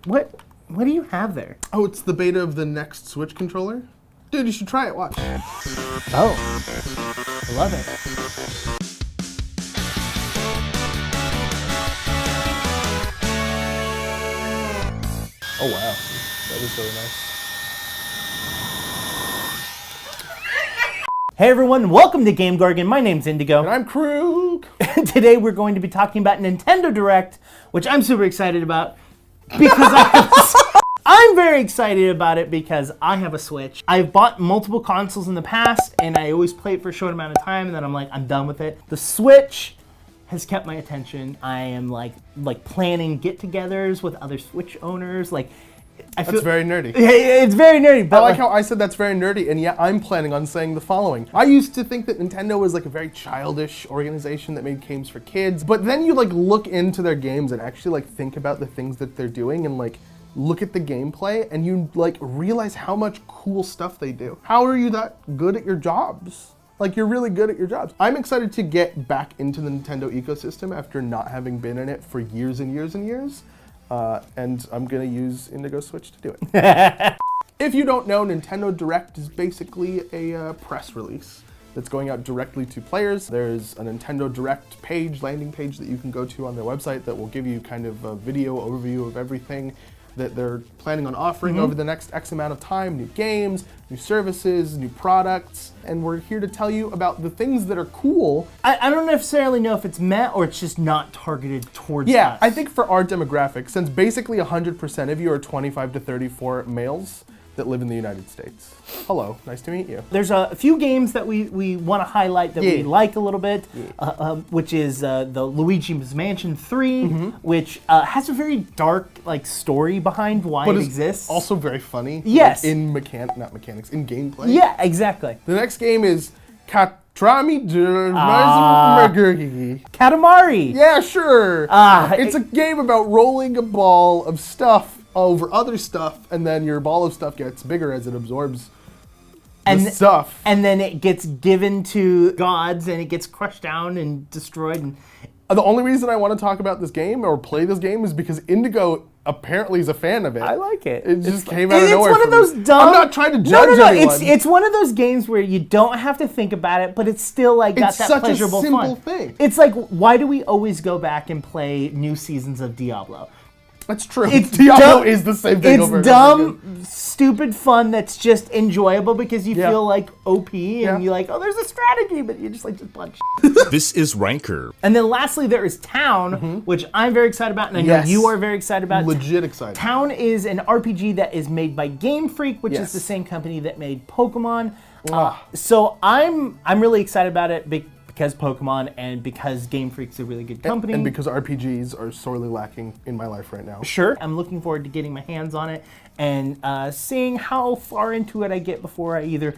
What do you have there? Oh, it's the beta of the next Switch controller. Dude, you should try it. Watch. Oh, I love it. Oh, wow. That was really nice. Hey everyone, welcome to GameGorgon. My name's Indigo. And I'm Krug. And today we're going to be talking about Nintendo Direct, which I'm super excited about because I'm very excited about it because I have a Switch. I've bought multiple consoles in the past and I always play it for a short amount of time and then I'm like, I'm done with it. The Switch has kept my attention. I am like planning get-togethers with other Switch owners. That's very nerdy. It's very nerdy. But I like how I said that's very nerdy, and yet I'm planning on saying the following. I used to think that Nintendo was like a very childish organization that made games for kids, but then you look into their games and actually think about the things that they're doing and look at the gameplay and you realize how much cool stuff they do. How are you that good at your jobs? You're really good at your jobs. I'm excited to get back into the Nintendo ecosystem after not having been in it for years and years and years. And I'm gonna use Indigo Switch to do it. If you don't know, Nintendo Direct is basically a press release that's going out directly to players. There's a Nintendo Direct page, landing page that you can go to on their website that will give you kind of a video overview of everything that they're planning on offering over the next X amount of time. New games, new services, new products. And we're here to tell you about the things that are cool. I don't necessarily know if it's met or it's just not targeted towards us. Yeah, I think for our demographic, since basically 100% of you are 25 to 34 males that live in the United States. Hello, nice to meet you. There's a few games that we want to highlight that we like a little bit, which is the Luigi's Mansion 3, which has a very dark story behind why it exists. Also very funny. Yes. In mechanics, in gameplay. Yeah, exactly. The next game is Katamari. Yeah, sure. It's a game about rolling a ball of stuff over other stuff, and then your ball of stuff gets bigger as it absorbs the stuff. And then it gets given to gods, and it gets crushed down and destroyed. And the only reason I want to talk about this game or play this game is because Indigo apparently is a fan of it. I like it. It just came out of nowhere. It's one of those dumb. I'm not trying to judge anyone. It's one of those games where you don't have to think about it, but it's still got that pleasurable fun. It's such a simple thing. It's why do we always go back and play new seasons of Diablo? That's true. Diablo is the same thing over and over again. It's dumb, stupid fun that's just enjoyable because you feel OP and you're oh, there's a strategy, but you just punch. This is Rhykker. And then lastly, there is Town, which I'm very excited about, and I know you are very excited about. Legit excited. Town is an RPG that is made by Game Freak, which is the same company that made Pokemon. So I'm really excited about it because Pokemon and because Game Freak's a really good company. And because RPGs are sorely lacking in my life right now. Sure. I'm looking forward to getting my hands on it and seeing how far into it I get before I either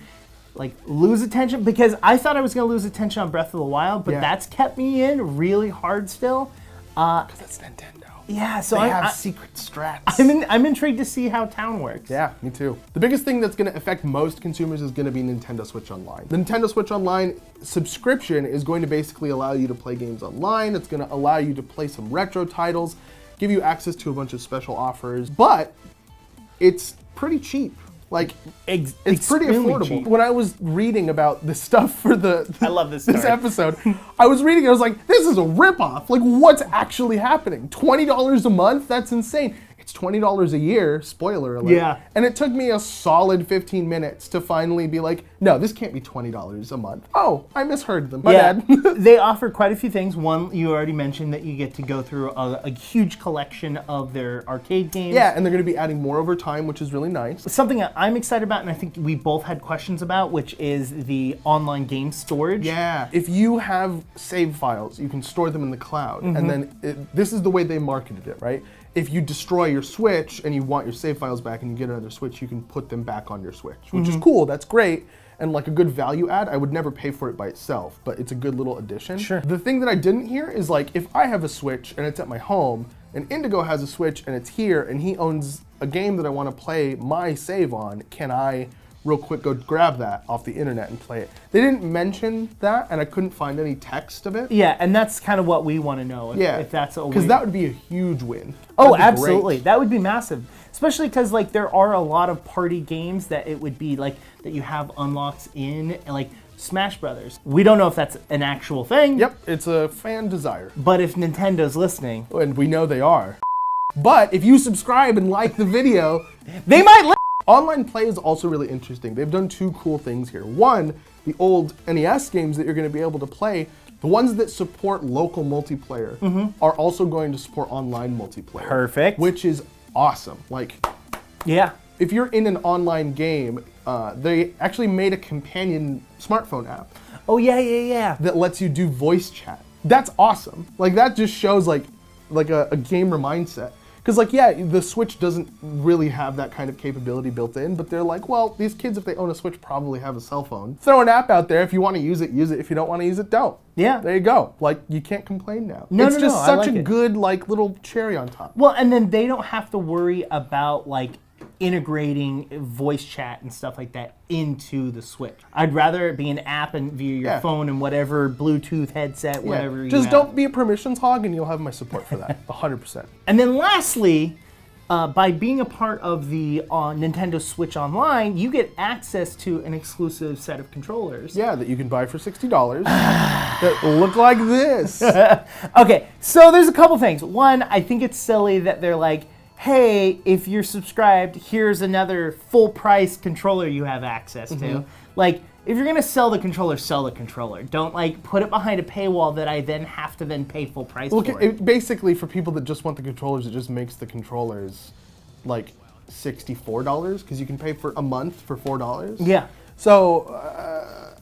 lose attention, because I thought I was going to lose attention on Breath of the Wild, but that's kept me in really hard still. Because it's Nintendo. Yeah, so they have secret strats. I'm intrigued to see how Town works. Yeah, me too. The biggest thing that's going to affect most consumers is going to be Nintendo Switch Online. The Nintendo Switch Online subscription is going to basically allow you to play games online. It's going to allow you to play some retro titles, give you access to a bunch of special offers, but it's pretty cheap. It's pretty affordable. Cheap. When I was reading about the stuff for I love this episode, I was reading, I was like, this is a ripoff. What's actually happening? $20 a month? That's insane. It's $20 a year, spoiler alert. Yeah. And it took me a solid 15 minutes to finally be no, this can't be $20 a month. Oh, I misheard them. My bad. They offer quite a few things. One, you already mentioned that you get to go through a huge collection of their arcade games. Yeah, and they're going to be adding more over time, which is really nice. Something that I'm excited about, and I think we both had questions about, which is the online game storage. Yeah. If you have save files, you can store them in the cloud. And then this is the way they marketed it, right? If you destroy your Switch and you want your save files back and you get another Switch, you can put them back on your Switch, which is cool. That's great. And a good value add. I would never pay for it by itself, but it's a good little addition. Sure. The thing that I didn't hear is if I have a Switch and it's at my home and Indigo has a Switch and it's here and he owns a game that I want to play my save on, can I real quick go grab that off the internet and play it. They didn't mention that, and I couldn't find any text of it. Yeah, and that's kind of what we want to know. If that's a because that would be a huge win. Oh, That'd be absolutely. great. That would be massive. Especially because like there are a lot of party games that it would be like that you have unlocks in, like Smash Brothers. We don't know if that's an actual thing. Yep, it's a fan desire. But if Nintendo's listening, And we know they are. But if you subscribe and like the video, they might online play is also really interesting. They've done two cool things here. One, the old NES games that you're going to be able to play, the ones that support local multiplayer are also going to support online multiplayer. Perfect. Which is awesome. Like, Yeah. if you're in an online game, they actually made a companion smartphone app Oh yeah. that lets you do voice chat. That's awesome. Like, that just shows like a gamer mindset. Because like, yeah, the Switch doesn't really have that kind of capability built in, but they're like, well, these kids, if they own a Switch, probably have a cell phone. Throw an app out there. If you want to use it, use it. If you don't want to use it, don't. Yeah. There you go. Like, you can't complain now. No, it's just I such like a it. good, like, little cherry on top. Well, and then they don't have to worry about like integrating voice chat and stuff like that into the Switch. I'd rather it be an app and via your Yeah. phone and whatever Bluetooth headset, whatever you Just have. don't be a permissions hog and you'll have my support for that. 100%. And then lastly, by being a part of the Nintendo Switch Online, you get access to an exclusive set of controllers. Yeah, that you can buy for $60 that look like this. Okay, so there's a couple things. One, I think it's silly that they're like, hey, if you're subscribed, here's another full price controller you have access to. Like, if you're gonna sell the controller, sell the controller. Don't like put it behind a paywall that I then have to then pay full price Look, for it. basically for people that just want the controllers, it just makes the controllers like $64 because you can pay for a month for $4. Yeah. So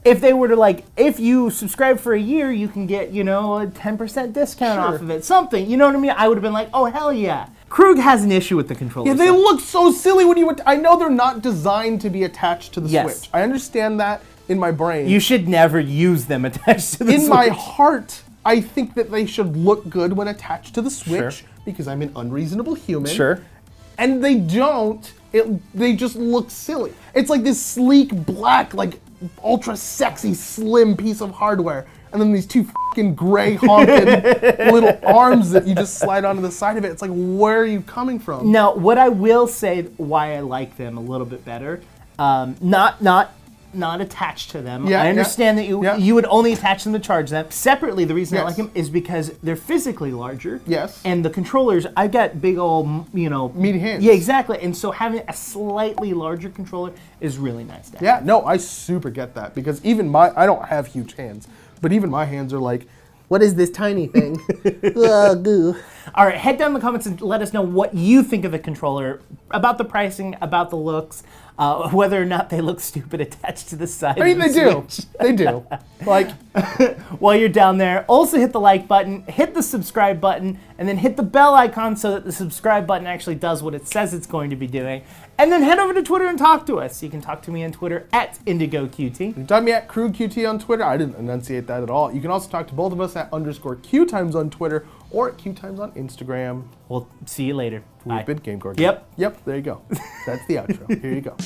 If they were to like, if you subscribe for a year, you can get, a 10% discount Sure. off of it. Something, you know what I mean? I would have been like, oh, hell yeah. Krug has an issue with the controller. yeah, they look so silly when you. I know they're not designed to be attached to the Yes. Switch. I understand that in my brain. You should never use them attached to the in Switch. my heart, I think that they should look good when attached to the Switch Sure. because I'm an unreasonable human. Sure. And they don't. They just look silly. It's like this sleek, black, like ultra sexy, slim piece of hardware. And then these two fucking gray honking little arms that you just slide onto the side of it. It's like, where are you coming from? Now, what I will say why I like them a little bit better, not attached to them. Yeah, I understand that yeah. you would only attach them to charge them. Separately, the reason I Yes. like them is because they're physically larger. Yes. And the controllers, I've got big old, Meaty hands. Yeah, exactly. And so having a slightly larger controller is really nice to have. Yeah, no, I super get that because even I don't have huge hands, but even my hands are like, what is this tiny thing? Goo. All right, head down in the comments and let us know what you think of the controller, about the pricing, about the looks, whether or not they look stupid attached to the side. I mean, of they the do. Switch. They do. Like, While you're down there, also hit the like button, hit the subscribe button, and then hit the bell icon so that the subscribe button actually does what it says it's going to be doing. And then head over to Twitter and talk to us. You can talk to me on Twitter at IndigoQT. you can talk me at QueueQT on Twitter. I didn't enunciate that at all. You can also talk to both of us at _QueueTimes on Twitter or at QueueTimes on Instagram. We'll see you later. We've Bye. been GameGorgon. Yep. Yep, there you go. That's the outro. Here you go.